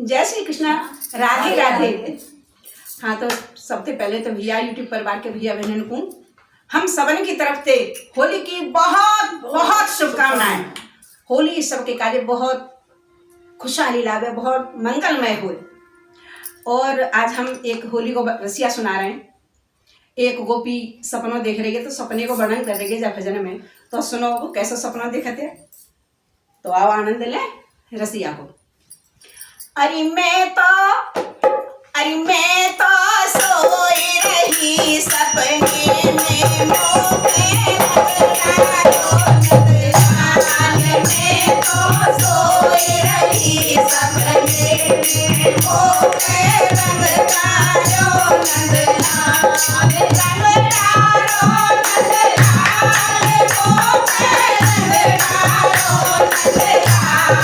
जय श्री कृष्णा। राधे राधे। हाँ, तो सबसे पहले तो भैया यूट्यूब परिवार के भैया बहनों को हम सबन की तरफ से होली की बहुत बहुत शुभकामनाएं। होली सबके कार्य बहुत खुशहाली लावे, बहुत मंगलमय हो। और आज हम एक होली को रसिया सुना रहे हैं। एक गोपी सपनों देख रही है, तो सपने को वर्णन कर रही है जब भजन में। तो सुनो वो कैसा सपना देखते, तो आओ आनंद ले रसिया को। अरे मैं तो सोई रही सपने में मोहे मैं तो सोई रही सपने में मोहे रंग तारो नंदलाल रंग तारो नंदलाल मोहे रंग तारो नंदलाल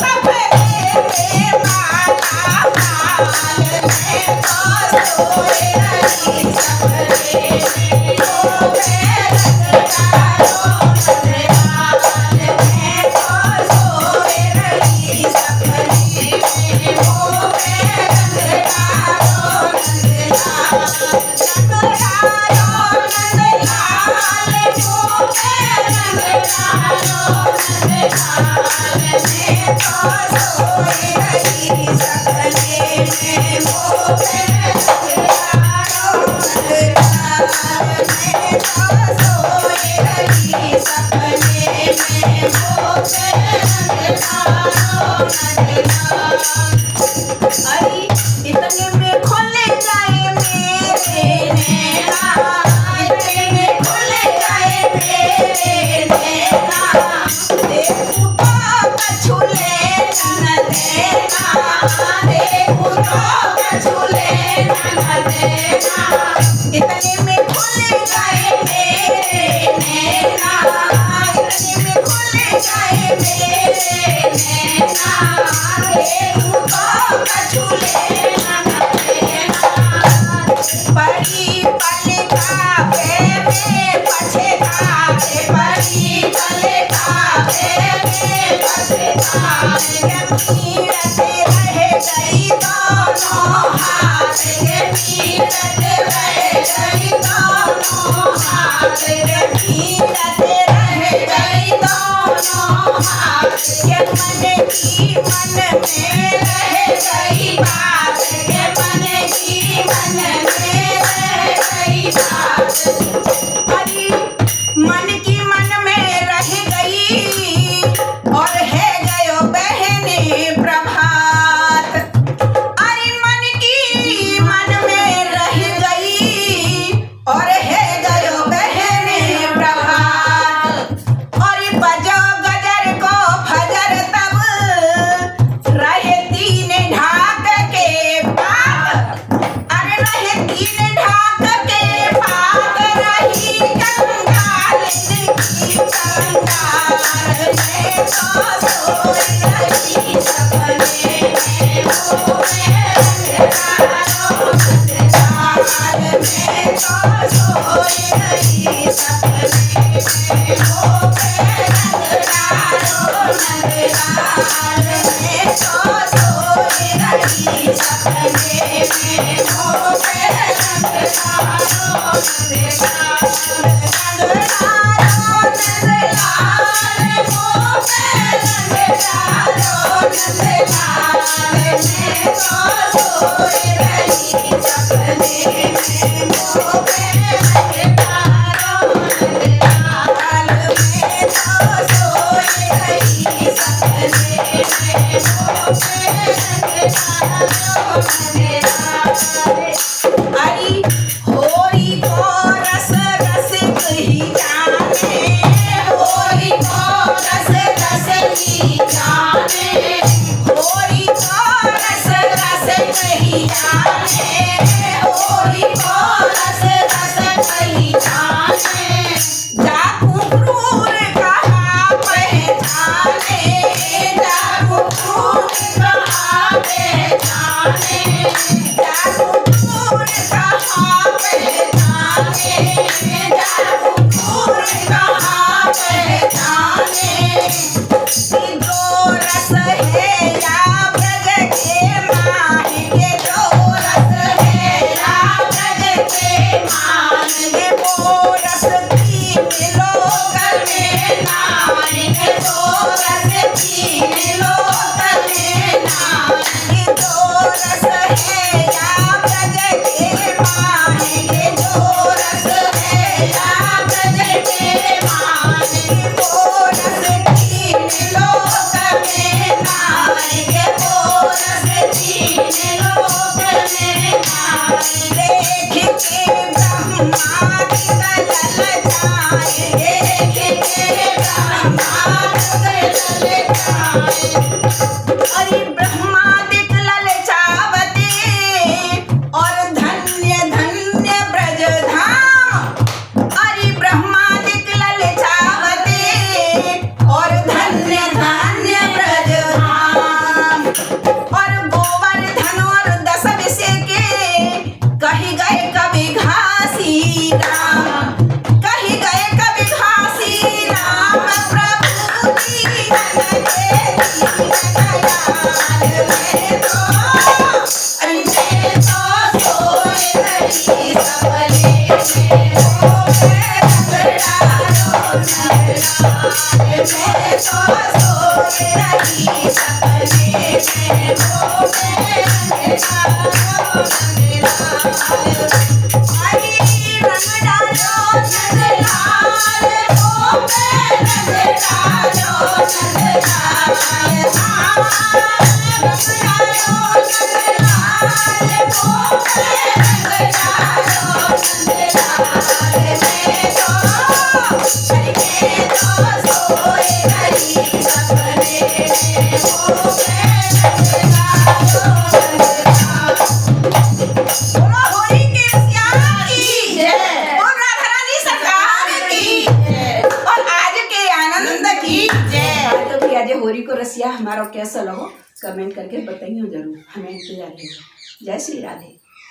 सब अरे इतने में खोले जाए मेरे नैना, इतने में खोले जाए मेरे नैना, देखूं तो कछुले न देना, देखूं तो कछुले न देना, इतने में खोले जाए मेरे नैना, इतने में खोले जाए मेरे नैना, देखूं तो कछुले न देना, परी पलका में पछताए, परी पलका में पछताए, मीरते रह गई दोनों हाथ के, मीरते रह गई दोनों हाथ के, मीरते रह गई दोनों हाथ के, मन की मन में रह गई बात के, मन की मन में रह गई बात, अरे मन की मन में रह गई और है गयो बहने प्रभात, अरे मन की मन में रह गई और है गयो बहने प्रभात, और बजो गजर को फजर तब रहे तीन ढाक के पात, अरे रहे तीन ढाक के पात, रही कंगाल की कंगाल में तो सोई रही सपने में, वो में तारों तार में तो सोई रही सपने में, वो में तारों तार में तो सोई रही सपने में, वो में तारों अरे होरी को रस रसिक ही जाने, होरी को रस रसिक ही जाने, होरी को रस रसिक ही जाने, होरी को रस रसिक ही जाने, जाकू क्रूर कहा पहचाने, जाकू क्रूर कहा पहचाने, जाकू क्रूर कहा पहचाने, जाकू क्रूर कहा पहचाने, कि दो रस है या ब्रज के मान, ये दो रस है या ब्रज के मान, ये वो रस तीन लोक में नान, ये दो रस तीन लोक में नान, ये दो रस है या ब्रज के मान, ये दो रस है या ब्रज के मान, ये वो रस तीन लोक में नान, ये वो रस तीन लोक में नान, देख के ब्रह्मादि ललचाए, देख के ब्रह्मादि ललचाए, अरे ब्रह्मादिक ललचावते और धन्य धन्य ब्रज धाम, अरे ब्रह्मादिक ललचावते और धन्य धन्य ब्रज धाम, और गोवर्धन और दस विषय के कही गए कवि घासी राम, कही गए कवि घासी राम, प्रभु दीन के दीन दयाल में तो, अरे मैं तो सोए रही सपने में, वो मैं नगरारो नगरार, मैं तो सोए रही सपने में, वो मैं नगरारो नगरार, अरे रंग डालो नगरार, वो मैं बोलो होली के श्याम की जय, बोल राधा रानी सरकार की जय, और आज के आनंद की जय। तो भैया जे होली को रसिया हमारा कैसा लगा कमेंट करके बताइए जरूर, हमें इंतजार है। जय श्री राधे।